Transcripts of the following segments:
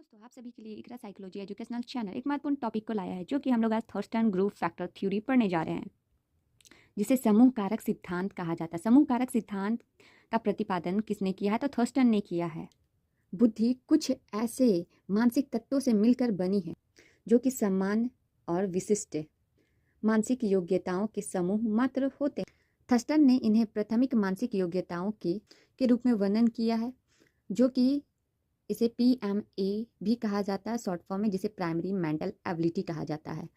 दोस्तों, आप सभी के लिए इकरा साइकोलॉजी एजुकेशनल चैनल एक महत्वपूर्ण टॉपिक को लाया है, जो कि हम लोग आज थर्स्टन ग्रुप फैक्टर थ्योरी पढ़ने जा रहे हैं, जिसे समूह कारक सिद्धांत कहा जाता है। समूह कारक सिद्धांत का प्रतिपादन किसने किया है? तो थर्स्टन ने किया है। बुद्धि कुछ ऐसे मानसिक तत्वों से मिलकर बनी है जो कि समान और विशिष्ट मानसिक योग्यताओं के समूह मात्र होते हैं। थर्स्टन ने इन्हें प्राथमिक मानसिक योग्यताओं के रूप में वर्णन किया है, जो कि इसे PMA भी कहा जाता है शॉर्ट फॉर्म में, जिसे प्राइमरी मेंटल एबिलिटी कहा जाता है।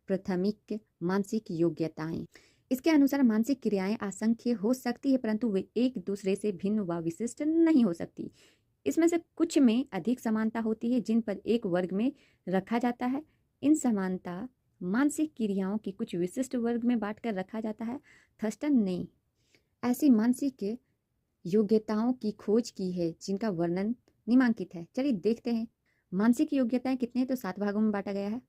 प्राथमिक मानसिक योग्यताएं। इसके अनुसार मानसिक क्रियाएं असंख्य हो सकती है, परंतु वे एक दूसरे से भिन्न व विशिष्ट नहीं हो सकती। इसमें से कुछ में अधिक समानता होती है, जिन पर एक वर्ग में रखा जाता है। इन समानता मानसिक क्रियाओं की कुछ विशिष्ट वर्ग में बांटकर रखा जाता है। थर्स्टन ने ऐसी मानसिक योग्यताओं की खोज की है जिनका वर्णन निम्नलिखित है। चलिए देखते हैं। मानसिक योग्यताएं कितने हैं? तो 7 भागों में बांटा गया है।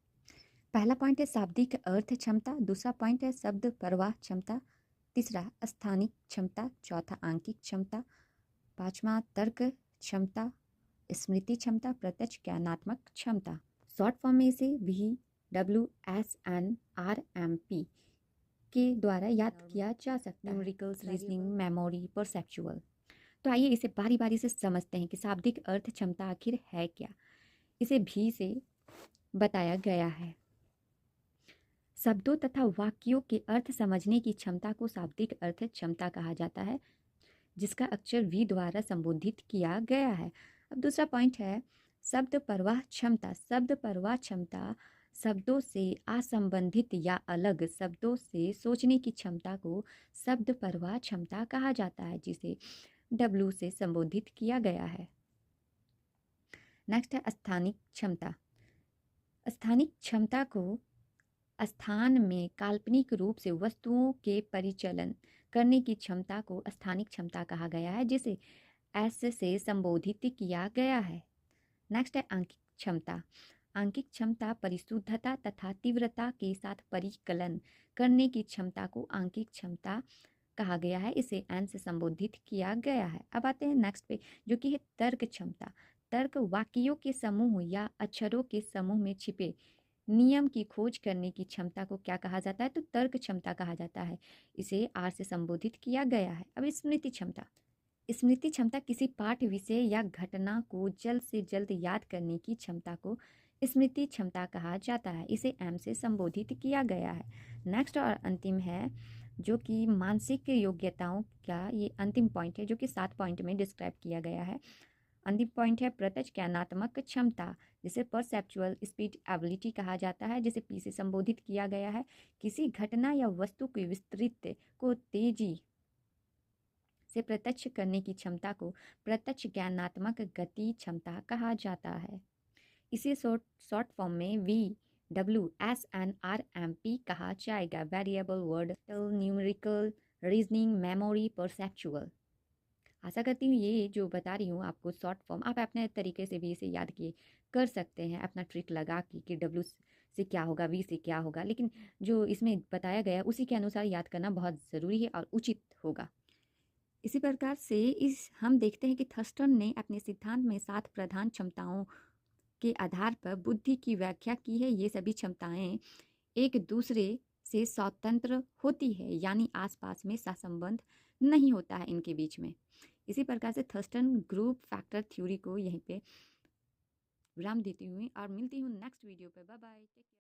पहला पॉइंट है शाब्दिक अर्थ क्षमता, दूसरा पॉइंट है शब्द प्रवाह क्षमता, तीसरा स्थानिक क्षमता, चौथा आंकिक क्षमता, पांचवा तर्क क्षमता, स्मृति क्षमता, प्रत्यक्ष ज्ञानात्मक क्षमता। शॉर्ट फॉर्म में इसे VWSNRMP के द्वारा याद किया जा सकता है। Numericals, reasoning, memory, perceptual. तो आइए इसे बारी बारी से समझते हैं कि शाब्दिक अर्थ क्षमता आखिर है क्या। इसे भी से बताया गया है। शब्दों तथा वाक्यों के अर्थ समझने की क्षमता को शाब्दिक अर्थ क्षमता कहा जाता है, जिसका अक्षर V द्वारा संबोधित किया गया है। अब दूसरा पॉइंट है शब्द प्रवाह क्षमता। शब्द प्रवाह क्षमता शब्दों से असंबंधित या अलग शब्दों से सोचने की क्षमता को शब्द प्रवाह क्षमता कहा जाता है, जिसे W से संबोधित किया गया है। नेक्स्ट है स्थानिक क्षमता। स्थानिक क्षमता को स्थान में काल्पनिक रूप से वस्तुओं के परिचालन करने की क्षमता को स्थानिक क्षमता कहा गया है, जिसे S से संबोधित किया गया है। नेक्स्ट है आंकिक क्षमता। आंकिक क्षमता परिशुद्धता तथा तीव्रता के साथ परिकलन करने की क्षमता को आंकिक क्षमता कहा गया है, इसे N से संबोधित किया गया है। अब आते हैं नेक्स्ट पे, जो कि है तर्क क्षमता। तर्क वाक्यों के समूह या अक्षरों के समूह में छिपे नियम की खोज करने की क्षमता को क्या कहा जाता है? तो तर्क क्षमता कहा जाता है, इसे R से संबोधित किया गया है। अब स्मृति क्षमता। स्मृति क्षमता किसी पाठ, विषय या घटना को जल्द से जल्द याद करने की क्षमता को स्मृति क्षमता कहा जाता है, इसे M से संबोधित किया गया है। नेक्स्ट और अंतिम है, जो कि मानसिक योग्यताओं का ये अंतिम पॉइंट है, जो कि 7 पॉइंट में डिस्क्राइब किया गया है। अंतिम पॉइंट है प्रत्यक्ष ज्ञानात्मक क्षमता, जिसे परसेप्चुअल स्पीड एबिलिटी कहा जाता है, जिसे P से संबोधित किया गया है। किसी घटना या वस्तु की विस्तृत को तेजी से प्रत्यक्ष करने की क्षमता को प्रत्यक्ष ज्ञानात्मक गति क्षमता कहा जाता है। इसे शॉर्ट फॉर्म में VWSNRMP कहा जाएगा। Variable, word, numerical, reasoning, memory, perceptual. आशा करती हूँ ये जो बता रही हूँ आपको शॉर्ट फॉर्म, आप अपने तरीके से भी इसे याद किए कर सकते हैं, अपना ट्रिक लगा कि W से क्या होगा, V से क्या होगा, लेकिन जो इसमें बताया गया उसी के अनुसार याद करना बहुत ज़रूरी है और उचित होगा। इसी प्रकार से हम देखते हैं कि थर्स्टन ने अपने सिद्धांत में 7 प्रधान क्षमताओं के आधार पर बुद्धि की व्याख्या की है। ये सभी क्षमताएं एक दूसरे से स्वतंत्र होती है, यानी आसपास में सहसंबंध नहीं होता है इनके बीच में। इसी प्रकार से थर्स्टन ग्रुप फैक्टर थ्योरी को यहीं पे विराम देती हुई और मिलती हूँ नेक्स्ट वीडियो पे। Bye bye, take care.